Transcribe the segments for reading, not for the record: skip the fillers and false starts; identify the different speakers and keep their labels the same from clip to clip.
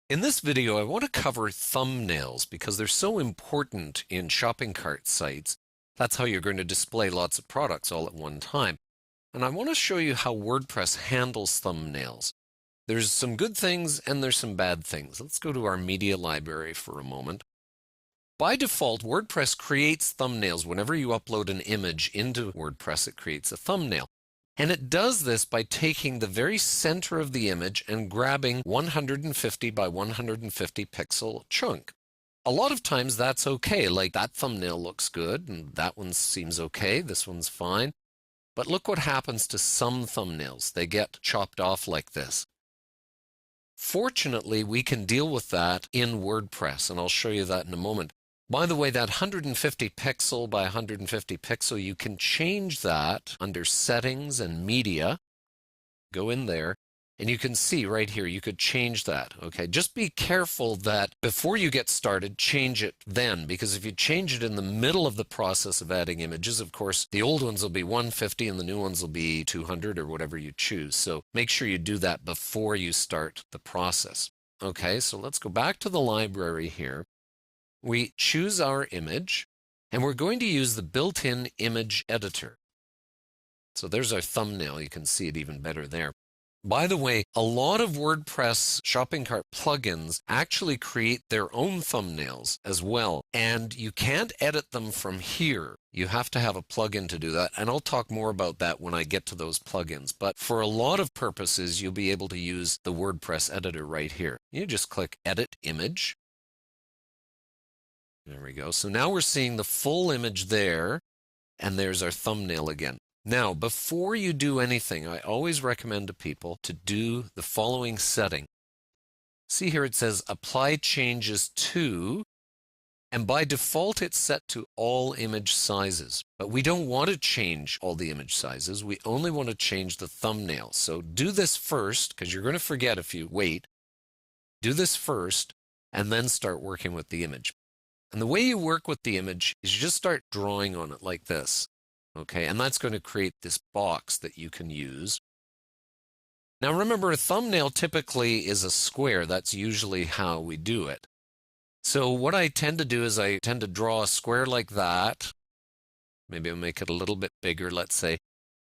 Speaker 1: In this video, I want to cover thumbnails because they're so important in shopping cart sites. That's how you're going to display lots of products all at one time. And I want to show you how WordPress handles thumbnails. There's some good things and there's some bad things. Let's go to our media library for a moment. By default, WordPress creates thumbnails. Whenever you upload an image into WordPress, it creates a thumbnail. And it does this by taking the very center of the image and grabbing 150 by 150 pixel chunk. A lot of times that's okay, like that thumbnail looks good and that one seems okay, this one's fine. But look what happens to some thumbnails. They get chopped off like this. Fortunately, we can deal with that in WordPress, and I'll show you that in a moment. By the way, that 150 pixel by 150 pixel, you can change that under Settings and Media. Go in there, and you can see right here, you could change that, okay? Just be careful that before you get started, change it then, because if you change it in the middle of the process of adding images, of course, the old ones will be 150 and the new ones will be 200 or whatever you choose. So make sure you do that before you start the process. Okay, so let's go back to the library here. We choose our image, and we're going to use the built-in image editor. So there's our thumbnail. You can see it even better there. By the way, a lot of WordPress shopping cart plugins actually create their own thumbnails as well, and you can't edit them from here. You have to have a plugin to do that, and I'll talk more about that when I get to those plugins. But for a lot of purposes, you'll be able to use the WordPress editor right here. You just click Edit Image. There we go. So now we're seeing the full image there, and there's our thumbnail again. Now, before you do anything, I always recommend to people to do the following setting. See here it says Apply Changes to, and by default it's set to all image sizes. But we don't want to change all the image sizes. We only want to change the thumbnail. So do this first, because you're going to forget if you wait. Do this first, and then start working with the image. And the way you work with the image is you just start drawing on it like this, okay? And that's going to create this box that you can use. Now remember, a thumbnail typically is a square. That's usually how we do it. So what I tend to do is I tend to draw a square like that. Maybe I'll make it a little bit bigger, let's say.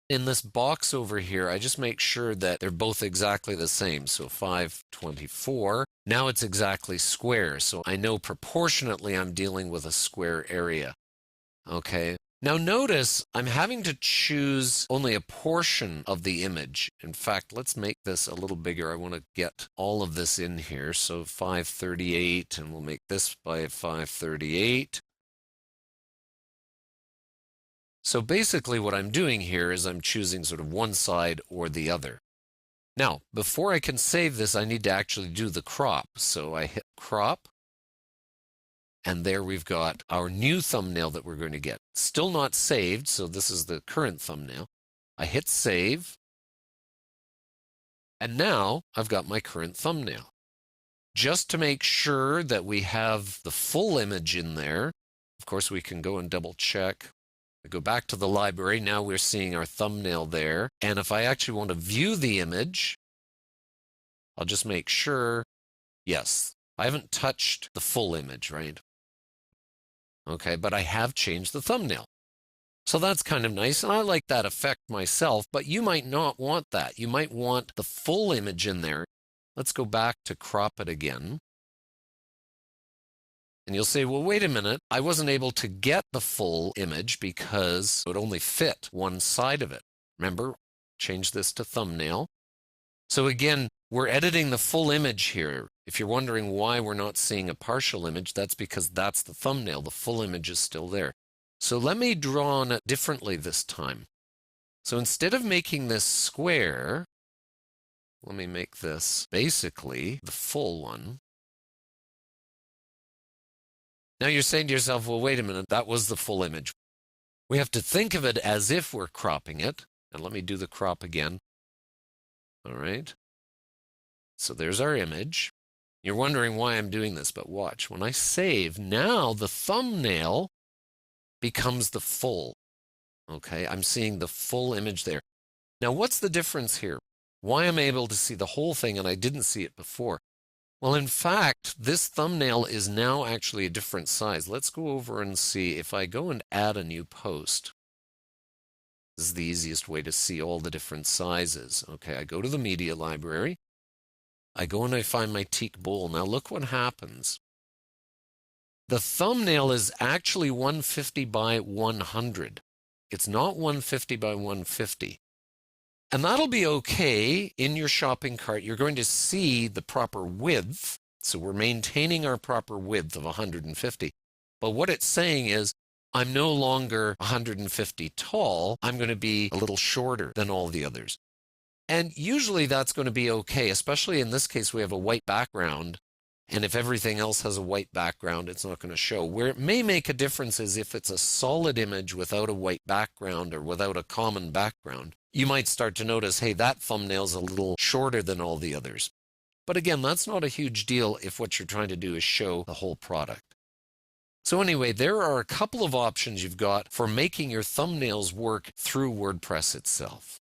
Speaker 1: In this box over here, I just make sure that they're both exactly the same. So 524. Now it's exactly square. So I know proportionately I'm dealing with a square area. Okay. Now notice I'm having to choose only a portion of the image. In fact, let's make this a little bigger. I want to get all of this in here. So 538, and we'll make this by 538. So basically what I'm doing here is I'm choosing sort of one side or the other. Now, before I can save this, I need to actually do the crop. So I hit crop, and there we've got our new thumbnail that we're going to get. Still not saved, so this is the current thumbnail. I hit save, and now I've got my current thumbnail. Just to make sure that we have the full image in there, of course we can go and double check. I go back to the library, now we're seeing our thumbnail there. And if I actually want to view the image, I'll just make sure, yes, I haven't touched the full image, right? Okay, but I have changed the thumbnail. So that's kind of nice, and I like that effect myself, but you might not want that. You might want the full image in there. Let's go back to crop it again. And you'll say, well, wait a minute, I wasn't able to get the full image because it only fit one side of it. Remember, change this to thumbnail. So again, we're editing the full image here. If you're wondering why we're not seeing a partial image, that's because that's the thumbnail. The full image is still there. So let me draw on it differently this time. So instead of making this square, let me make this basically the full one. Now you're saying to yourself, well, wait a minute, that was the full image. We have to think of it as if we're cropping it. And let me do the crop again. All right. So there's our image. You're wondering why I'm doing this, but watch. When I save, now the thumbnail becomes the full. Okay, I'm seeing the full image there. Now, what's the difference here? Why I'm able to see the whole thing and I didn't see it before? Well, in fact, this thumbnail is now actually a different size. Let's go over and see if I go and add a new post. This is the easiest way to see all the different sizes. Okay, I go to the media library. I go and I find my teak bowl. Now look what happens. The thumbnail is actually 150 by 100. It's not 150 by 150. And that'll be okay in your shopping cart. You're going to see the proper width. So we're maintaining our proper width of 150. But what it's saying is, I'm no longer 150 tall. I'm going to be a little shorter than all the others. And usually that's going to be okay, especially in this case, we have a white background. And if everything else has a white background, it's not going to show. Where it may make a difference is if it's a solid image without a white background or without a common background. You might start to notice, hey, that thumbnail's a little shorter than all the others. But again, that's not a huge deal if what you're trying to do is show the whole product. So anyway, there are a couple of options you've got for making your thumbnails work through WordPress itself.